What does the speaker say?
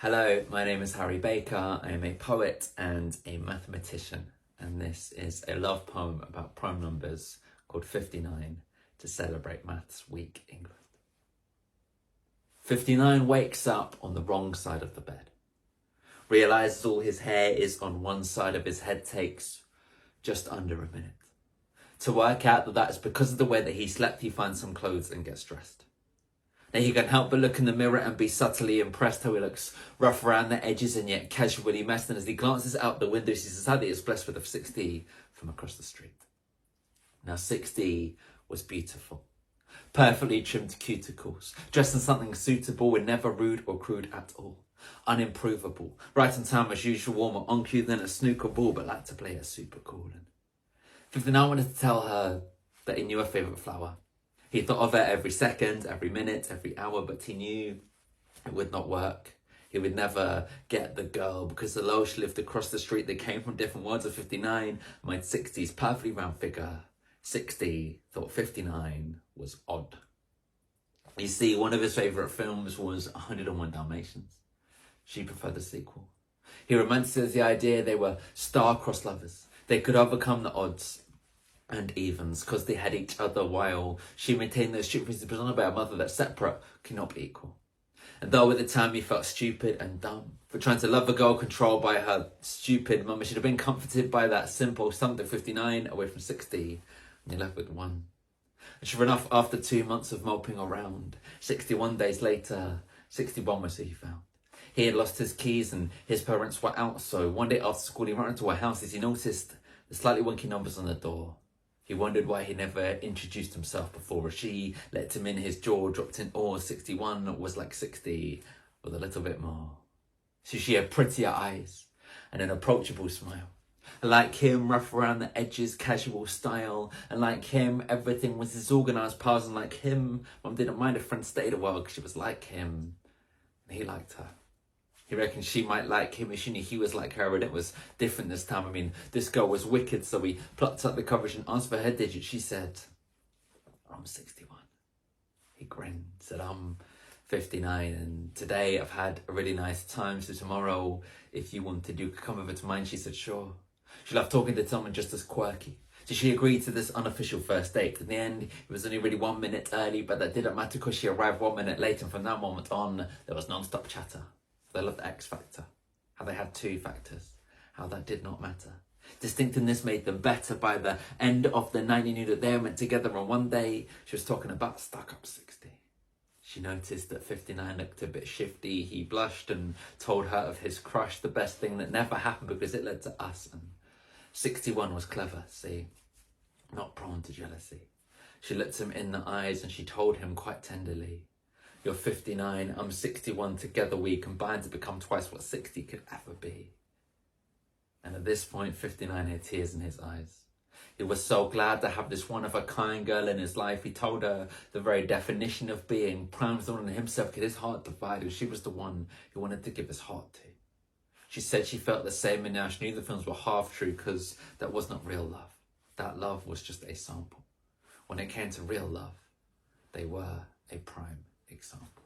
Hello, my name is Harry Baker. I am a poet and a mathematician, and this is a love poem about prime numbers called 59 to celebrate Maths Week England. 59 wakes up on the wrong side of the bed, realises all his hair is on one side of his head, takes just under a minute to work out that that's because of the way that he slept. He finds some clothes and gets dressed. Now he can help but look in the mirror and be subtly impressed how he looks rough around the edges and yet casually messed. And as he glances out the window, he sees how he is blessed with a 6D from across the street. Now 6D was beautiful, perfectly trimmed cuticles, dressed in something suitable and never rude or crude at all. Unimprovable, right on time as usual, warmer on cue than a snooker ball, but liked to play it super cool. And 59 wanted to tell her that he knew her favourite flower. He thought of it every second, every minute, every hour, but he knew it would not work. He would never get the girl because although she lived across the street, they came from different worlds. Of 59 made 60's perfectly round figure. 60 thought 59 was odd. You see, one of his favourite films was 101 Dalmatians. She preferred the sequel. He romanticized the idea they were star-crossed lovers. They could overcome the odds and evens because they had each other, while she maintained those stupid principles about a mother that separate cannot be equal. And though at the time he felt stupid and dumb for trying to love a girl controlled by her stupid mum, he should have been comforted by that simple something. 59 away from 60, and you're left with one. And sure enough, after 2 months of moping around, 61 days later, 61 was who he found. He had lost his keys and his parents were out, so one day after school he ran into her house as he noticed the slightly wonky numbers on the door. He wondered why he never introduced himself before. As she let him in, his jaw dropped in awe. 61 was like 60 with a little bit more. So she had prettier eyes and an approachable smile. Like him, rough around the edges, casual style. And like him, everything was disorganized piles. And like him, Mum didn't mind if friends stayed a while because she was like him. And he liked her. He reckoned she might like him and she knew he was like her, and it was different this time. I mean, this girl was wicked, so he plucked up the coverage and asked for her digit. She said, I'm 61. He grinned, said, I'm 59, and today I've had a really nice time, so tomorrow, if you wanted, you could come over to mine. She said, sure. She loved talking to someone just as quirky. So she agreed to this unofficial first date. In the end, it was only really 1 minute early, but that didn't matter because she arrived 1 minute late, and from that moment on, there was non-stop chatter. They loved the X Factor, how they had 2 factors, how that did not matter. Distinctiveness made them better. By the end of the night, he knew that they were meant together, and one day she was talking about stuck-up 60. She noticed that 59 looked a bit shifty. He blushed and told her of his crush, the best thing that never happened because it led to us. And 61 was clever, see, not prone to jealousy. She looked him in the eyes and she told him quite tenderly, you're 59, I'm 61, together we combine to become twice what 60 could ever be. And at this point, 59 had tears in his eyes. He was so glad to have this one-of-a-kind girl in his life. He told her the very definition of being prime on himself could his heart divide, and she was the one he wanted to give his heart to. She said she felt the same, and now she knew the films were half true because that was not real love. That love was just a sample. When it came to real love, they were a prime example.